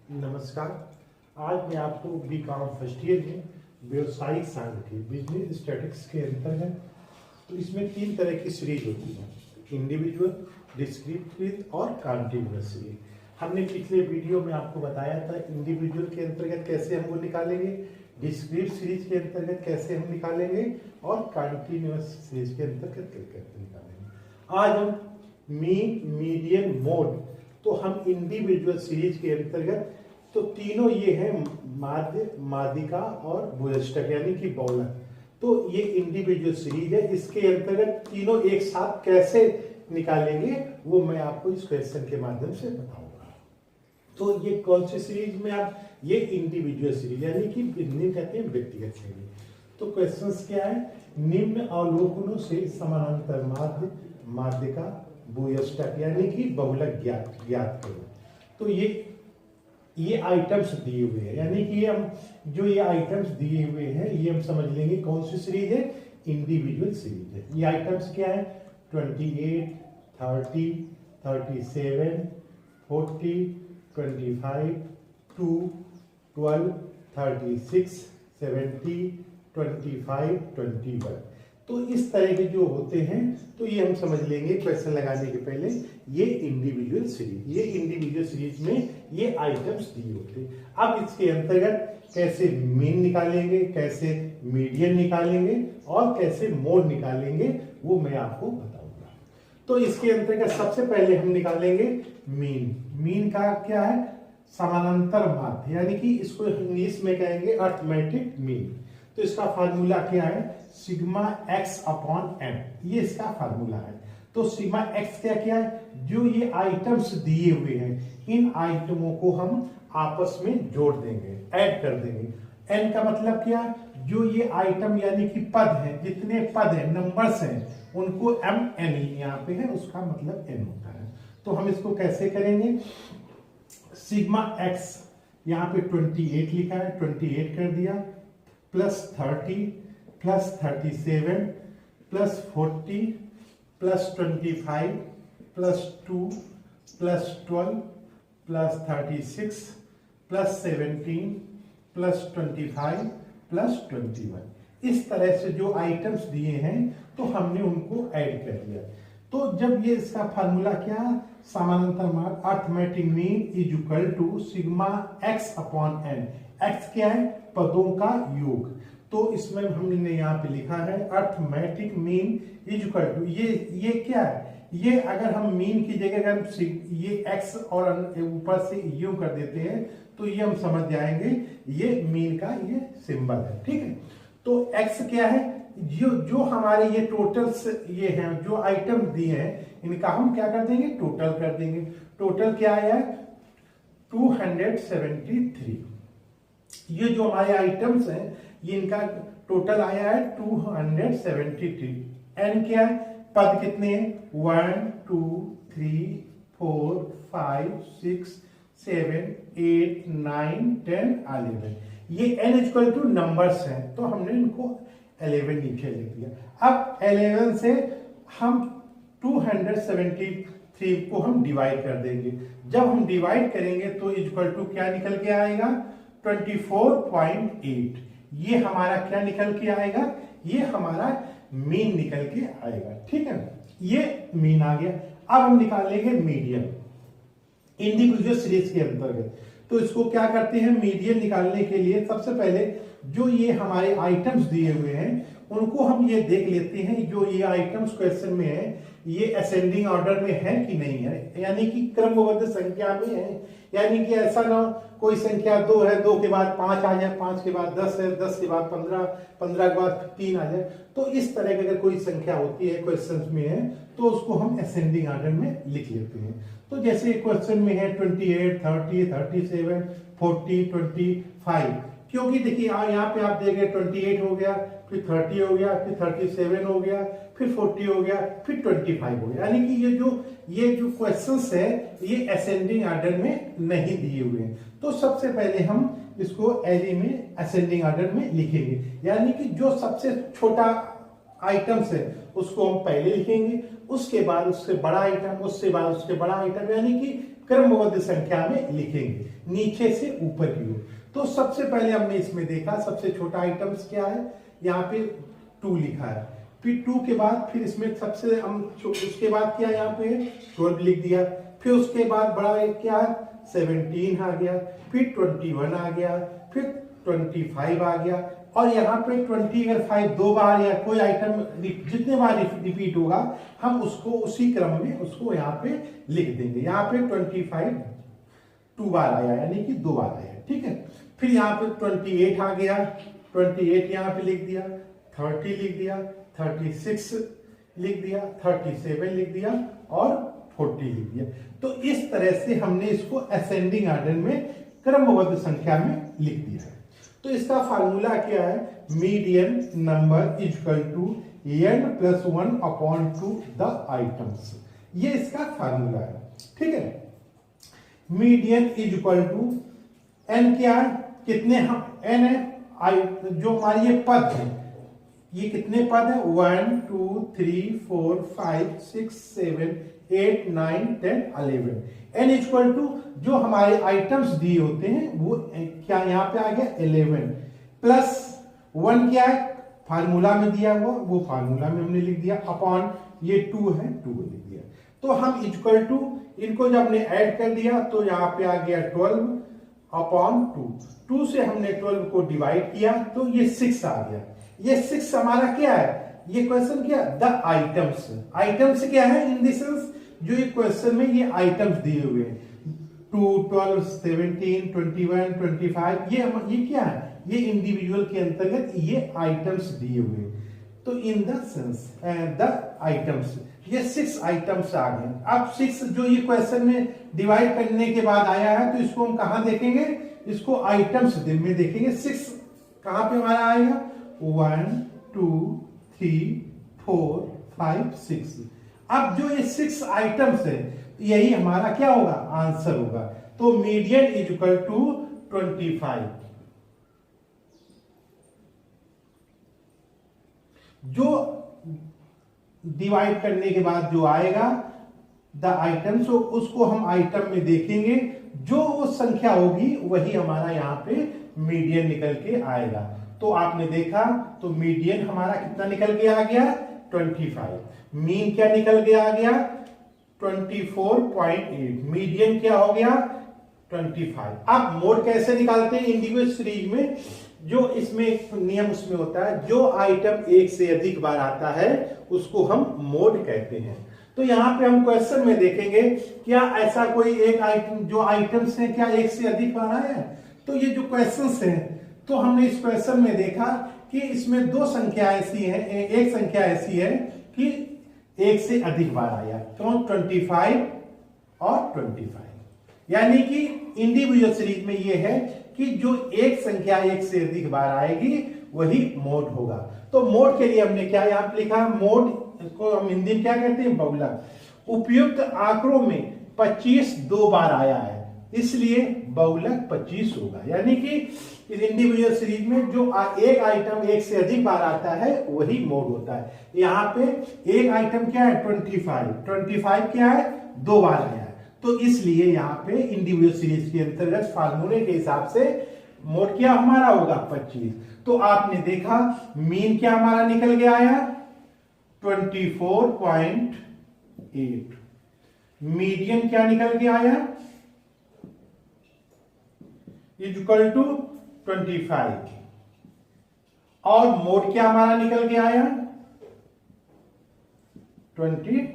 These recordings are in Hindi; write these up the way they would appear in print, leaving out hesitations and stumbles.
नमस्कार। आज मैं आपको बीकॉम फर्स्ट ईयर में व्यवसायिक सांख्यिकी बिजनेस स्टैटिस्टिक्स के अंतर्गत, तो इसमें 3 तरह की सीरीज होती है, इंडिविजुअल, डिस्क्रिप्टिव और कॉन्टिन्यूअस सीरीज। हमने पिछले वीडियो में आपको बताया था इंडिविजुअल के अंतर्गत कैसे हम वो निकालेंगे, डिस्क्रीट सीरीज के अंतर्गत कैसे हम निकालेंगे और कॉन्टिन्यूअस सीरीज के अंतर्गत कैसे निकालेंगे। आज हम मीन, मीडियन, मोड, तो हम इंडिविजुअल सीरीज के अंतर्गत तो तीनों ये हैं, माध्य, माध्यिका और भुयष्टक यानी कि बहुलक। तो ये इंडिविजुअल सीरीज है, इसके अंतर्गत तीनों एक साथ कैसे निकालेंगे वो मैं आपको इस क्वेश्चन के माध्यम से बताऊंगा। तो ये कौन सी सीरीज में आप, ये इंडिविजुअल सीरीज यानी कि निम्न कहते हैं व्यक्तिगत सीरीज। तो क्वेश्चंस क्या है, निम्न अवलोकनों से समानांतर माध्य, माध्यिका, भुयष्टक यानी कि बहुलक ज्ञात करो। तो ये आइटम्स दिए हुए हैं, यानी कि हम जो ये आइटम्स दिए हुए हैं ये हम समझ लेंगे कौन सी सीरीज है, इंडिविजुअल सीरीज है। ये आइटम्स क्या है, 28, 30, 37, 40, 25, 2, 12, 36, 70, 25, 21। तो इस तरह के जो होते हैं तो ये हम समझ लेंगे क्वेश्चन लगाने के पहले, ये इंडिविजुअल सीरीज, ये इंडिविजुअल सीरीज में ये आइटम्स दिए होते हैं। अब इसके अंतर्गत कैसे मीन निकालेंगे, कैसे मीडियन निकालेंगे और कैसे मोड निकालेंगे वो मैं आपको बताऊंगा। तो इसके अंतर्गत सबसे पहले हम निकालेंगे मीन। मीन का क्या है, समानांतर माध्य, यानी कि इसको इंग्लिश में कहेंगे अर्थमेटिक मीन। तो इसका फार्मूला क्या है, सिग्मा एक्स अपॉन एम, ये इसका फार्मूला है। तो सिग्मा एक्स क्या क्या है, जो ये आइटम्स दिए हुए हैं इन आइटमों को हम आपस में जोड़ देंगे, ऐड कर देंगे। एन का मतलब क्या, जो ये आइटम यानी कि पद हैं, जितने पद हैं, नंबर्स हैं, उनको एम एन यहाँ पे है, उसका मतलब एन होता है। तो हम इसको कैसे करेंगे, सिग्मा एक्स यहाँ पे 28 लिखा है, 28 कर दिया, plus 30 plus 37 plus 40 plus 25 plus 2 plus 12 plus 36 plus 17 plus 25 plus 21। इस तरह से जो आइटम्स दिए हैं तो हमने उनको ऐड कर दिया। तो जब ये इसका फार्मूला क्या, समानांतर माध्य arithmetic mean is equal to sigma x upon n. X क्या है, पदों का योग। तो इसमें हमने यहाँ पे लिखा है arithmetic mean is equal to, ये क्या है, ये अगर हम मीन की जगह अगर ये एक्स और ऊपर से यूं कर देते हैं तो ये हम समझ जाएंगे ये मीन का ये सिंबल है, ठीक है। तो एक्स क्या है, जो हमारे ये टोटल्स ये हैं, जो आइटम दिए हैं इनका हम क्या कर देंगे, टोटल कर देंगे। टोटल क्या आया, 273। ये जो हमारे आइटम्स हैं ये इनका टोटल आया है 273। एन क्या है, पद कितने हैं, 1 2 3 4 5 6 7 8 9 10 11। ये n इक्वल टू नंबर्स हैं, तो हमने इनको 11 नीचे लिख दिया। अब 11 से हम 273 को हम डिवाइड कर देंगे। जब हम डिवाइड करेंगे तो इक्वल टू क्या निकल के आएगा, 24.8। ये हमारा क्या निकल के आएगा, ये हमारा मीन निकल के आएगा, ठीक है। ये मीन आ गया। अब हम निकालेंगे मीडियन इंडिविजुअल सीरीज के अंतर्गत। तो इसको क्या करते हैं, मीडियन निकालने के लिए सबसे पहले जो ये हमारे आइटम्स दिए हुए हैं उनको हम ये देख लेते हैं, जो ये आइटम्स क्वेश्चन में है ये असेंडिंग ऑर्डर में है कि नहीं है, यानी कि क्रमबद्ध संख्या में है। यानी कि ऐसा ना कोई संख्या 2 है, 2 के बाद 5 आ जाए, 5 के बाद 10 है, 10 के बाद 15, 15 के बाद 3 आ जाए। तो इस तरह की अगर कोई संख्या होती है क्वेश्चन में है तो उसको हम असेंडिंग ऑर्डर में लिख लेते हैं। तो जैसे क्वेश्चन में है 28, 30, 37, 40, 25, क्योंकि देखिए यहाँ पे आप देखें 28 हो गया, फिर 30 हो गया, फिर 37 हो गया, फिर 40 हो गया, फिर 25 हो गया। यानी कि ये जो क्वेश्चंस है ये असेंडिंग ऑर्डर में नहीं दिए हुए हैं। तो सबसे पहले हम इसको एरे में असेंडिंग ऑर्डर में लिखेंगे, यानी कि जो सबसे छोटा आइटम्स है उसको हम पहले लिखेंगे, उसके बाद उससे बड़ा आइटम, उससे बाद उसके बड़ा आइटम, यानी कि क्रमबद्ध संख्या में लिखेंगे नीचे से ऊपर की ओर। तो सबसे पहले हमने इसमें देखा सबसे छोटा आइटम्स क्या है, यहाँ पे 2 लिखा है, फिर 2 के बाद फिर इसमें सबसे हम उसके बाद क्या यहाँ पे 12 लिख दिया, फिर उसके बाद बड़ा एक क्या है 17 आ गया, फिर 21 आ गया, फिर 25 आ गया, और यहाँ पे 20 अगर 5 2 बार या कोई आइटम जितने बार रिपीट होगा हम उसको उसी क्रम में उसको यहाँ पे लिख देंगे। यहाँ पे 25 2 बार आया यानी कि 2 बार आया, ठीक है। फिर यहाँ पे 28 आ गया, 28 यहाँ पे लिख दिया, 30 लिख दिया, 36 लिख दिया, 37 लिख दिया और 40 लिख दिया। तो इस तरह से हमने इसको असेंडिंग ऑर्डर में क्रमबद्ध संख्या में लिख दिया है। तो इसका फार्मूला क्या है, median number is equal to n+1 upon 2 the items, ये इसका फार्मूला है, ठीक है। Median is equal to n क्या है, कितने हम n है जो हमारी ये पद है, ये कितने पद है 1 2 3 4 5 6 7 8 9 10 11, n इक्वल टू जो हमारे आइटम्स दिए होते हैं वो क्या यहाँ पे आ गया 11 प्लस 1 क्या है फार्मूला में दिया हुआ, वो फार्मूला में हमने लिख दिया, अपॉन ये 2 है 2 लिख दिया। तो हम इक्वल टू इनको जब हमने ऐड कर दिया तो यहाँ पे आ गया 12 अपॉन 2, 2 से हमने 12 को डिवाइड किया तो ये 6 आ गया। ये 6 हमारा क्या है, ये क्वेश्चन क्या द आइटम्स, आइटम्स क्या है इन दिस सेंस जो ये क्वेश्चन में ये आइटम्स दिए हुए हैं 2 12 17 21 25, ये क्या है, ये इंडिविजुअल के अंतर्गत ये आइटम्स दिए हुए हैं। तो in the sense the items, ये 6 आइटम्स आ गए। अब 6 जो ये क्वेश्चन में डिवाइड करने के बाद आया है तो इसको हम कहां देखेंगे, इसको आइटम्स में देखेंगे। 6 कहां पे हमारा आएगा 1 2 3 4 5 6। अब जो ये 6 आइटम्स है यही हमारा क्या होगा आंसर होगा। तो मीडियन इज इक्वल टू 25, जो डिवाइड करने के बाद जो आएगा द आइटम्स उसको हम आइटम में देखेंगे, जो वो संख्या होगी वही हमारा यहाँ पे मीडियन निकल के आएगा। तो आपने देखा तो मीडियन हमारा कितना निकल के आ गया 25, मीन क्या निकल के आ गया 24.8, मीडियन क्या हो गया 25। अब मोड कैसे निकालते हैं इंडिविजुअल सीरीज में, जो इसमें एक नियम उसमें होता है, जो आइटम एक से अधिक बार आता है उसको हम मोड कहते हैं। तो यहाँ पे हम क्वेश्चन में देखेंगे क्या ऐसा कोई एक आइटम जो आइटम्स हैं क्या एक से अधिक बार आया है। तो ये जो क्वेश्चंस हैं तो हमने इस क्वेश्चन में देखा कि इसमें 2 संख्या ऐसी है, एक संख्या ऐसी है कि एक से अधिक बार आया, कौन 25 और 25, यानी कि इंडिविजुअल सीरीज में ये है कि जो एक संख्या एक से अधिक बार आएगी वही मोड होगा। तो मोड के लिए हमने क्या यहाँ पे लिखा, मोड इसको हम हिंदी में क्या कहते हैं बहुलक। उपयुक्त आंकड़ों में 25 2 बार आया है इसलिए बहुलक 25 होगा, यानी कि इस इंडिविजुअल सीरीज में जो एक आइटम एक से अधिक बार आता है वही मोड होता है। यहाँ पे एक आइटम क्या है 25 क्या है 2 बार आया है, तो इसलिए यहाँ पे इंडिविजुअल सीरीज के अंतर्गत फार्मूले के हिसाब से मोड क्या हमारा होगा 25। तो आपने देखा मीन क्या हमारा निकल के आया 24.8, मीडियन क्या निकल के आया इक्वल टू 25, और मोड क्या हमारा निकल के आया 25।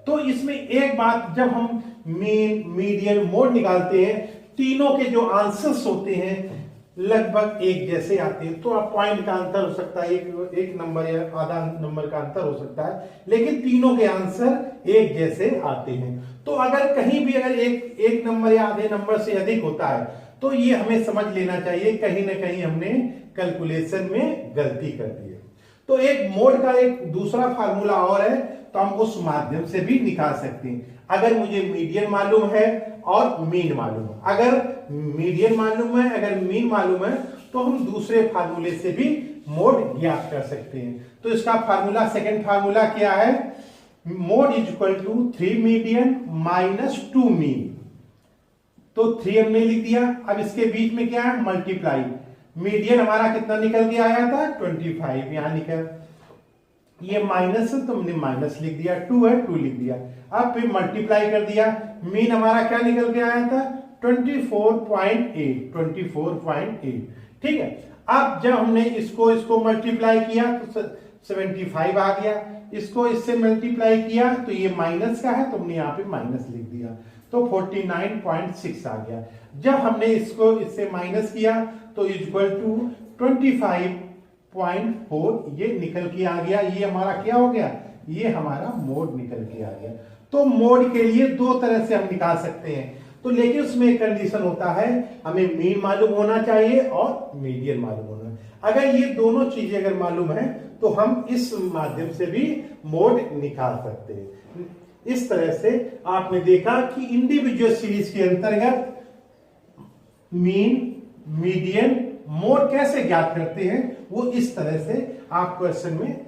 तो इसमें एक बात, जब हम मीन मीडियन मोड निकालते हैं तीनों के जो आंसर्स होते हैं लगभग एक जैसे आते हैं। तो आप पॉइंट का अंतर हो सकता है, एक नंबर या आधा नंबर का अंतर हो सकता है, लेकिन तीनों के आंसर एक जैसे आते हैं। तो अगर कहीं भी अगर एक नंबर या आधे नंबर से अधिक होता है तो ये हमें समझ लेना चाहिए कहीं ना कहीं हमने कैलकुलेशन में गलती कर दी है। तो एक मोड का एक दूसरा फार्मूला और है, तो हम उस माध्यम से भी निकाल सकते हैं। अगर मुझे मीडियन मालूम है और मीन मालूम है, अगर मीडियन मालूम है अगर मीन मालूम है तो हम दूसरे फार्मूले से भी मोड ज्ञात कर सकते हैं। तो इसका फार्मूला, सेकंड फार्मूला क्या है, mode is equal to 3 median minus 2 mean. तो 3 हमने लिख दिया। अब इसके बीच में क्या है, मल्टीप्लाई। मीडियन हमारा कितना निकल के आया था, 25, यहां निकल, ये माइनस है तो हमने माइनस लिख दिया, 2 है 2 लिख दिया। अब फिर मल्टीप्लाई कर दिया, मीन हमारा क्या निकल के आया था, 24.8। ठीक है। अब जब हमने इसको मल्टीप्लाई किया तो 75 आ गया, इसको इससे मल्टीप्लाई किया तो ये माइनस का है तो हमने यहाँ पे माइनस लिख दिया, तो 49.6 आ गया। जब हमने इसको इससे माइनस किया तो इक्वल टू 25.4 ये निकल के आ गया। ये हमारा क्या हो गया, ये हमारा मोड निकल के आ गया। तो मोड के लिए दो तरह से हम निकाल सकते हैं, तो लेकिन उसमें एक कंडीशन होता है, हमें मीन मालूम होना चाहिए और मीडियन मालूम होना है। अगर ये दोनों चीजें अगर मालूम है तो हम इस माध्यम से भी मोड निकाल सकते हैं। इस तरह से आपने देखा कि इंडिविजुअल सीरीज के अंतर्गत मीन, मीडियन, मोड कैसे ज्ञात करते हैं, वो इस तरह से आप क्वेश्चन में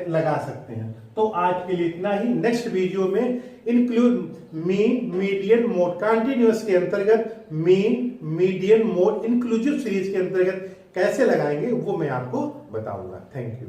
लगा सकते हैं। तो आज के लिए इतना ही। नेक्स्ट वीडियो में include mean, median, mode continuous के अंतर्गत mean, median, mode inclusive series के अंतर्गत कैसे लगाएंगे वो मैं आपको बताऊंगा। Thank you.